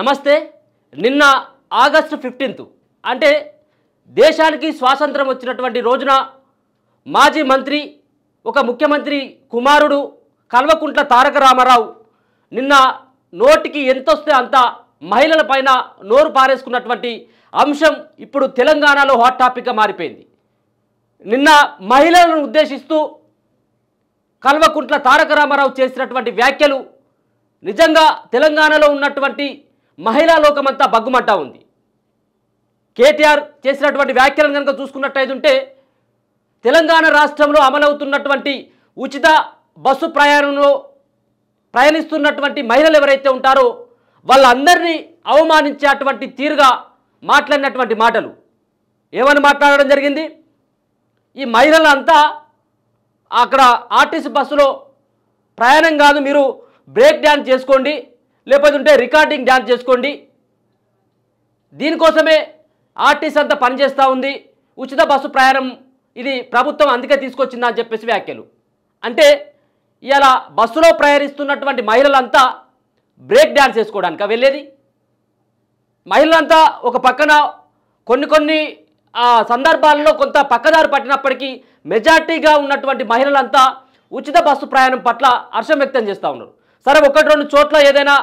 నమస్తే. నిన్న ఆగస్టు 15 అంటే దేశానికి స్వాతంత్రం వచ్చినటువంటి రోజున మాజీ మంత్రి ఒక ముఖ్యమంత్రి కుమారుడు కల్వకుంట్ల తారక రామారావు నిన్న నోటికి ఎంతొస్తే అంత మహిళల పైన నోరు పారేసుకున్నటువంటి అంశం ఇప్పుడు తెలంగాణలో హాట్ టాపిక్గా మారిపోయింది. నిన్న మహిళలను ఉద్దేశిస్తూ కల్వకుంట్ల తారక రామారావు చేసినటువంటి వ్యాఖ్యలు నిజంగా తెలంగాణలో ఉన్నటువంటి మహిళా లోకమంతా బగ్గుమంటా ఉంది. కేటీఆర్ చేసినటువంటి వ్యాఖ్యలను కనుక చూసుకున్నట్టయితే తెలంగాణ రాష్ట్రంలో అమలవుతున్నటువంటి ఉచిత బస్సు ప్రయాణంలో ప్రయాణిస్తున్నటువంటి మహిళలు ఎవరైతే ఉంటారో వాళ్ళందరినీ అవమానించేటువంటి తీరుగా మాట్లాడినటువంటి మాటలు ఏమని మాట్లాడడం జరిగింది. ఈ మహిళలంతా అక్కడ ఆర్టీసీ బస్సులో ప్రయాణం కాదు, మీరు బ్రేక్ డ్యాన్స్ చేసుకోండి, లేకపోతే రికార్డింగ్ డ్యాన్స్ చేసుకోండి, దీనికోసమే ఆర్టీసీ అంతా పనిచేస్తూ ఉంది, ఉచిత బస్సు ప్రయాణం ఇది ప్రభుత్వం అందుకే తీసుకొచ్చిందా అని చెప్పేసి వ్యాఖ్యలు. అంటే ఇలా బస్సులో ప్రయాణిస్తున్నటువంటి మహిళలంతా బ్రేక్ డ్యాన్స్ చేసుకోవడానికి వెళ్ళేది. మహిళలంతా ఒక పక్కన కొన్ని సందర్భాల్లో కొంత పక్కదారి పట్టినప్పటికీ మెజార్టీగా ఉన్నటువంటి మహిళలంతా ఉచిత బస్సు ప్రయాణం పట్ల హర్షం వ్యక్తం చేస్తూ ఉన్నారు. సరే, ఒకటి రెండు చోట్ల ఏదైనా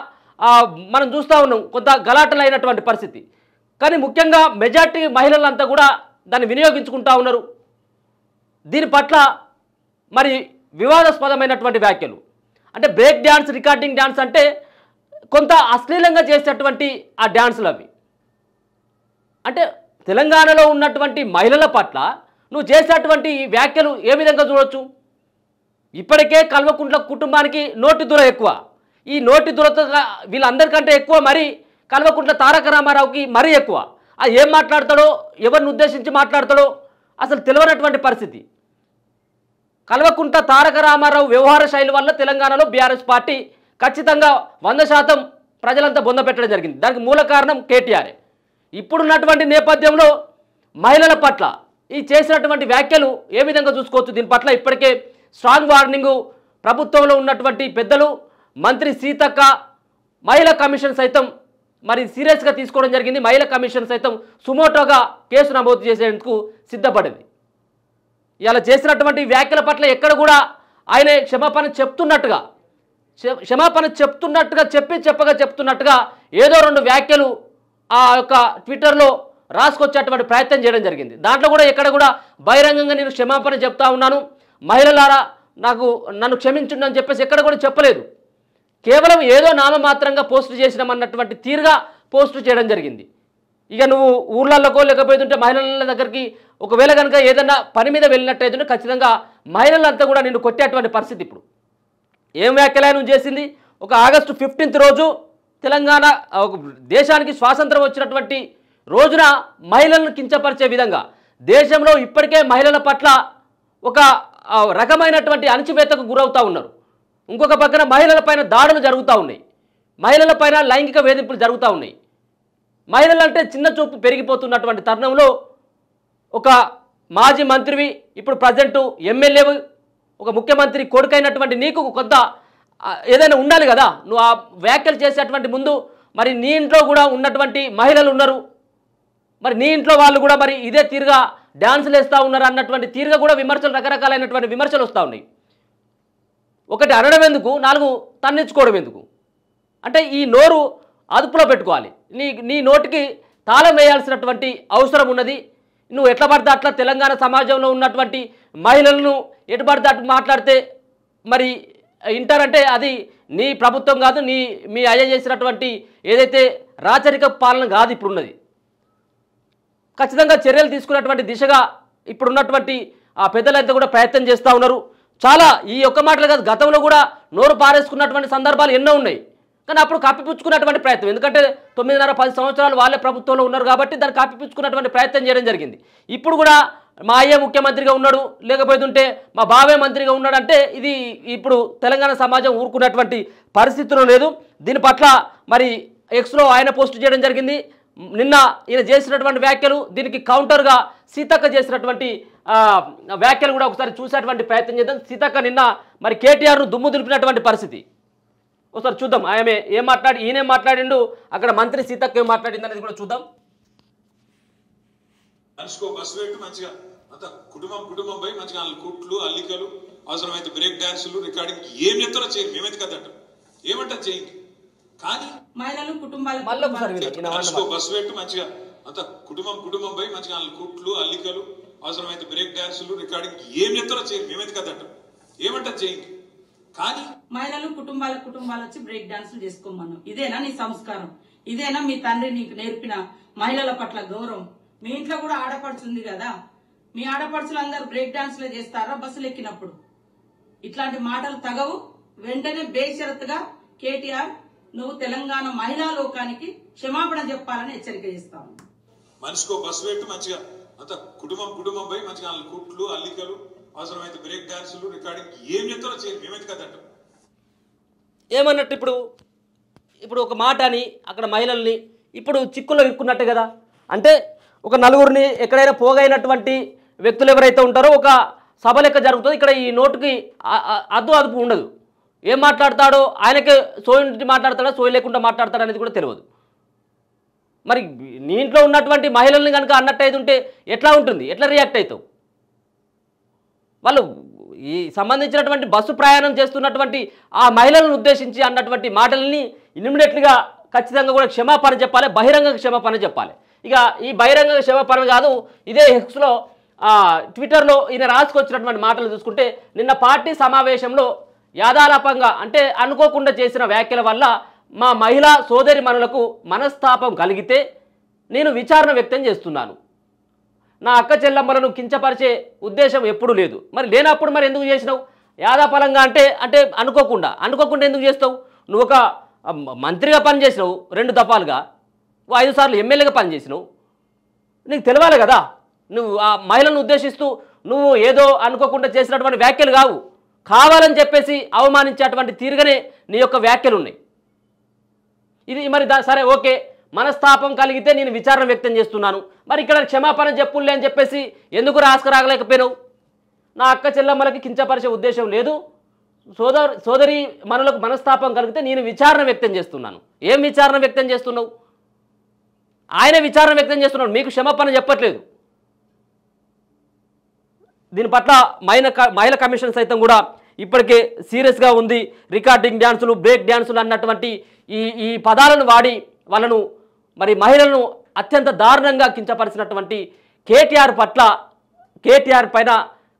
మనం చూస్తూ ఉన్నాం కొంత గలాటలు అయినటువంటి పరిస్థితి, కానీ ముఖ్యంగా మెజార్టీ మహిళలంతా కూడా దాన్ని వినియోగించుకుంటూ ఉన్నారు. దీని పట్ల మరి వివాదాస్పదమైనటువంటి వ్యాఖ్యలు. అంటే బ్రేక్ డ్యాన్స్, రికార్డింగ్ డ్యాన్స్ అంటే కొంత అశ్లీలంగా చేసేటువంటి ఆ డ్యాన్సులు అవి. అంటే తెలంగాణలో ఉన్నటువంటి మహిళల పట్ల నువ్వు చేసేటువంటి వ్యాఖ్యలు ఏ విధంగా చూడవచ్చు? ఇప్పటికే కల్వకుంట్ల కుటుంబానికి నోటి దుర ఎక్కువ. ఈ నోటి దురత వీళ్ళందరికంటే ఎక్కువ మరి కల్వకుంట్ల తారక రామారావుకి మరీ ఎక్కువ. ఏం మాట్లాడతాడో, ఎవరిని ఉద్దేశించి మాట్లాడతాడో అసలు తెలియనటువంటి పరిస్థితి. కల్వకుంట్ల తారక రామారావు వ్యవహార శైలి వల్ల తెలంగాణలో బీఆర్ఎస్ పార్టీ ఖచ్చితంగా 100% ప్రజలంతా బొంద పెట్టడం జరిగింది. దానికి మూల కారణం కేటీఆర్. ఇప్పుడున్నటువంటి నేపథ్యంలో మహిళల పట్ల ఈ చేసినటువంటి వ్యాఖ్యలు ఏ విధంగా చూసుకోవచ్చు? దీని పట్ల ఇప్పటికే స్ట్రాంగ్ వార్నింగు ప్రభుత్వంలో ఉన్నటువంటి పెద్దలు, మంత్రి సీతక్క, మహిళా కమిషన్ సైతం మరి సీరియస్గా తీసుకోవడం జరిగింది. మహిళా కమిషన్ సైతం సుమోటోగా కేసు నమోదు చేసేందుకు సిద్ధపడింది. ఇలా చేసినటువంటి వ్యాఖ్యల పట్ల ఎక్కడ కూడా ఆయన క్షమాపణ చెప్తున్నట్టుగా చెప్తున్నట్టుగా ఏదో రెండు వ్యాఖ్యలు ఆ యొక్క ట్విట్టర్లో రాసుకొచ్చేటువంటి ప్రయత్నం చేయడం జరిగింది. దాంట్లో కూడా ఎక్కడ కూడా బహిరంగంగా నేను క్షమాపణ చెప్తా ఉన్నాను, మహిళలారా నన్ను క్షమించండి అని చెప్పేసి ఎక్కడ కూడా చెప్పలేదు. కేవలం ఏదో నామమాత్రంగా పోస్టు చేసినామన్నటువంటి తీరుగా పోస్టు చేయడం జరిగింది. ఇక నువ్వు ఊర్లలోకో లేకపోతుంటే మహిళల దగ్గరికి ఒకవేళ కనుక ఏదైనా పని మీద వెళ్ళినట్టయితే ఖచ్చితంగా మహిళలంతా కూడా నిన్ను కొట్టేటువంటి పరిస్థితి. ఇప్పుడు ఏం వ్యాఖ్యలు చేసింది? ఒక ఆగస్టు 15 రోజు తెలంగాణ దేశానికి స్వాతంత్రం వచ్చినటువంటి రోజున మహిళలను కించపరిచే విధంగా దేశంలో ఇప్పటికే మహిళల పట్ల ఒక రకమైనటువంటి అణచివేతకు గురవుతూ ఉన్నారు. ఇంకొక పక్కన మహిళలపైన దాడులు జరుగుతూ ఉన్నాయి, మహిళలపైన లైంగిక వేధింపులు జరుగుతూ ఉన్నాయి. మహిళలంటే చిన్న చూపు పెరిగిపోతున్నటువంటి తరుణంలో ఒక మాజీ మంత్రివి, ఇప్పుడు ప్రజెంటు ఎమ్మెల్యేవి, ఒక ముఖ్యమంత్రి కొడుకైనటువంటి నీకు కొంత ఏదైనా ఉండాలి కదా. నువ్వు ఆ వ్యాఖ్యలు చేసేటువంటి ముందు మరి నీ ఇంట్లో కూడా ఉన్నటువంటి మహిళలు ఉన్నారు, మరి నీ ఇంట్లో వాళ్ళు కూడా మరి ఇదే తీరుగా డ్యాన్సులు వేస్తూ ఉన్నారు అన్నటువంటి తీరుగా కూడా విమర్శలు, రకరకాలైనటువంటి విమర్శలు వస్తూ ఉన్నాయి. ఒకటి అనడం ఎందుకు, 4 తన్నించుకోవడం ఎందుకు? అంటే ఈ నోరు అదుపులో పెట్టుకోవాలి. నీ నోటికి తాళం వేయాల్సినటువంటి అవసరం ఉన్నది. నువ్వు ఎట్లా పడితే అట్లా తెలంగాణ సమాజంలో ఉన్నటువంటి మహిళలను ఎటు పడితే అటు మాట్లాడితే మరి ఇంటారంటే అది నీ ప్రభుత్వం కాదు, మీ అయ్య చేసినటువంటి ఏదైతే రాచరిక పాలన కాదు ఇప్పుడున్నది. ఖచ్చితంగా చర్యలు తీసుకున్నటువంటి దిశగా ఇప్పుడున్నటువంటి ఆ పెద్దలంతా కూడా ప్రయత్నం చేస్తూ ఉన్నారు. చాలా ఈ ఒక్క మాటలు కాదు, గతంలో కూడా నోరు పారేసుకున్నటువంటి సందర్భాలు ఎన్నో ఉన్నాయి, కానీ అప్పుడు కప్పిపుచ్చుకున్నటువంటి ప్రయత్నం, ఎందుకంటే 9.5-10 సంవత్సరాలు వాళ్ళే ప్రభుత్వంలో ఉన్నారు కాబట్టి దాన్ని కప్పిపుచ్చుకున్నటువంటి ప్రయత్నం చేయడం జరిగింది. ఇప్పుడు కూడా మా అయ్యే ముఖ్యమంత్రిగా ఉన్నాడు, లేకపోతుంటే మా బావే మంత్రిగా ఉన్నాడు అంటే ఇది ఇప్పుడు తెలంగాణ సమాజం ఊరుకున్నటువంటి పరిస్థితిలో లేదు. దీని పట్ల మరి ఎక్స్లో ఆయన పోస్ట్ చేయడం జరిగింది. నిన్న ఈయన చేసినటువంటి వ్యాఖ్యలు, దీనికి కౌంటర్గా సీతక్క చేసినటువంటి వ్యాఖ్యలు కూడా ఒకసారి చూసేటువంటి ప్రయత్నం చేద్దాం. సీతక్క నిన్న మరి కేటీఆర్ను దుమ్ము దులిపినటువంటి పరిస్థితి. ఒకసారి చూద్దాం ఆమె ఏం మాట్లాడి ఈయనేం మాట్లాడిండు, అక్కడ మంత్రి సీతక్క ఏం మాట్లాడింది అనేది కూడా చూద్దాం. మనిషికో బస్సు పెట్టు మంచిగా అంత కుటుంబం పోయి మంచిగా కుట్లు అల్లికలు అవసరమైతే బ్రేక్ డాన్సులు రికార్డింగ్ ఏం చెప్తారో చేయండి, మేమైతే కదంట ఏమంటారు చేయండి. కానీ మహిళలు కుటుంబాలు మనిషికో బస్సు పెట్టు మంచిగా అంత కుటుంబం పోయి మంచిగా కుట్లు అల్లికలు అవసరమైతే బ్రేక్ డాన్సులు రికార్డింగ్ ఏం చెప్తారో చేయండి, మేమైతే కదంట ఏమంటారు చేయండి. కానీ మహిళలు కుటుంబాలు వచ్చి బ్రేక్ డాన్సులు చేసుకోమన్నాం. ఇదేనా నీ సంస్కారం? ఇదేనా మీ తండ్రి నీకు నేర్పిన మహిళల పట్ల గౌరవం? మీ ఇంట్లో కూడా ఆడపడుచుంది కదా, మీ ఆడపడుచులు అందరూ బ్రేక్ డాన్సులే చేస్తారా బస్సులు ఎక్కినప్పుడు? ఇట్లాంటి మాటలు తగవు. వెంటనే బేషరతుగా కేటీఆర్ నువ్వు తెలంగాణ మహిళా లోకానికి క్షమాపణ చెప్పాలని హెచ్చరిక చేస్తాను. మనిషికో బస్సు పెట్టు మంచిగా అంత కుటుంబం పోయి మంచిగా కుట్లు అల్లికలు అవసరమైతే బ్రేక్ డాన్సులు రికార్డింగ్ ఏం చెప్తారో చేయండి, మేమైతే కదంట ఏమన్నట్టు ఇప్పుడు ఒక మాట అని అక్కడ మహిళల్ని ఇప్పుడు చిక్కుల్లో ఇరుక్కున్నట్టే కదా. అంటే ఒక నలుగురిని ఎక్కడైనా పోగైనటువంటి వ్యక్తులు ఎవరైతే ఉంటారో ఒక సభ లెక్క జరుగుతుంది. ఇక్కడ ఈ నోటుకి అదుపు ఉండదు. ఏం మాట్లాడతాడో ఆయనకే సోయి మాట్లాడతాడో సోయి లేకుండా మాట్లాడతాడు అనేది కూడా తెలియదు. మరి నీ ఇంట్లో ఉన్నటువంటి మహిళల్ని కనుక అన్నట్టయితే ఉంటే ఎట్లా ఉంటుంది, ఎట్లా రియాక్ట్ అవుతావు? వాళ్ళు ఈ సంబంధించినటువంటి బస్సు ప్రయాణం చేస్తున్నటువంటి ఆ మహిళలను ఉద్దేశించి అన్నటువంటి మాటలని ఇమ్మీడియట్లీగా ఖచ్చితంగా కూడా క్షమాపణ చెప్పాలి, బహిరంగ క్షమాపణ చెప్పాలి. ఇక ఈ బహిరంగ క్షమాపణ కాదు, ఇదే ఎక్స్లో ట్విట్టర్లో ఈయన రాసుకొచ్చినటువంటి మాటలు చూసుకుంటే నిన్న పార్టీ సమావేశంలో యాదాలాపంగా అంటే అనుకోకుండా చేసిన వ్యాఖ్యల వల్ల మా మహిళా సోదరి మనులకు మనస్తాపం కలిగితే నేను విచారణ వ్యక్తం చేస్తున్నాను. నా అక్క చెల్లమ్మలను కించపరిచే ఉద్దేశం ఎప్పుడూ లేదు. మరి లేనప్పుడు మరి ఎందుకు చేసినావు? యాదాపలంగా అంటే అనుకోకుండా ఎందుకు చేస్తావు? నువ్వు ఒక మంత్రిగా పనిచేసినావు 2 దఫాలుగా, 5 సార్లు ఎమ్మెల్యేగా పనిచేసినావు. నీకు తెలవాలి కదా. నువ్వు ఆ మహిళలను ఉద్దేశిస్తూ నువ్వు ఏదో అనుకోకుండా చేసినటువంటి వ్యాఖ్యలు కావు, కావాలని చెప్పేసి అవమానించేటువంటి తీరుగానే నీ యొక్క వ్యాఖ్యలు ఉన్నాయి. ఇది మరి సరే ఓకే, మనస్తాపం కలిగితే నేను విచారణ వ్యక్తం చేస్తున్నాను. మరి ఇక్కడ క్షమాపణ చెప్పులే అని చెప్పేసి ఎందుకు రాగలేకపోయినావు? నా అక్క చెల్లమ్మలకి కించపరిచే ఉద్దేశం లేదు, సోదరి మనులకు మనస్తాపం కలిగితే నేను విచారణ వ్యక్తం చేస్తున్నాను. ఏం విచారణ వ్యక్తం చేస్తున్నావు? ఆయన విచారణ వ్యక్తం చేస్తున్నాడు, మీకు క్షమాపణ చెప్పట్లేదు. దీని పట్ల మహిళా కమిషన్ సైతం కూడా ఇప్పటికే సీరియస్గా ఉంది. రికార్డింగ్ డ్యాన్సులు బ్రేక్ డ్యాన్సులు అన్నటువంటి ఈ పదాలను వాడి వాళ్ళను మరి మహిళలను అత్యంత దారుణంగా కించపరిచినటువంటి కేటీఆర్ పైన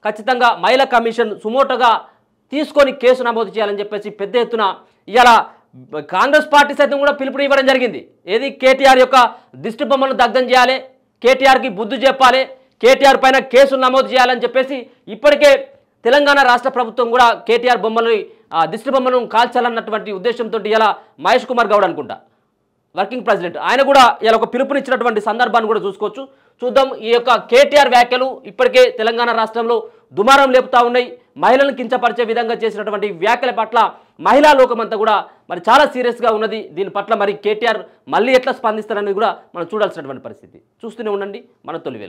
ఖచ్చితంగా మహిళా కమిషన్ సుమోటోగా తీసుకొని కేసు నమోదు చేయాలని చెప్పేసి పెద్ద ఎత్తున ఇవాళ కాంగ్రెస్ పార్టీ సైతం కూడా పిలుపుని ఇవ్వడం జరిగింది. ఏది కేటీఆర్ యొక్క దిష్టి బొమ్మను దగ్ధం చేయాలి, కేటీఆర్కి బుద్ధి చెప్పాలి, కేటీఆర్ పైన కేసులు నమోదు చేయాలని చెప్పేసి ఇప్పటికే తెలంగాణ రాష్ట్ర ప్రభుత్వం కూడా కేటీఆర్ దిష్టి బొమ్మను కాల్చాలన్నటువంటి ఉద్దేశంతో ఇలా మహేష్ కుమార్ గౌడ్ అనుకుంటా వర్కింగ్ ప్రెసిడెంట్ ఆయన కూడా ఇలా ఒక పిలుపునిచ్చినటువంటి సందర్భాన్ని కూడా చూద్దాం. ఈ యొక్క కేటీఆర్ వ్యాఖ్యలు ఇప్పటికే తెలంగాణ రాష్ట్రంలో దుమారం లేపుతా ఉన్నాయి. మహిళలను కించపరిచే విధంగా చేసినటువంటి వ్యాఖ్యల పట్ల మహిళా లోకమంతా కూడా మరి చాలా సీరియస్గా ఉన్నది. దీని పట్ల మరి కేటీఆర్ మళ్ళీ ఎట్లా స్పందిస్తారని కూడా మనం చూడాల్సినటువంటి పరిస్థితి. చూస్తూనే ఉండండి మన తొలి వెలుగు.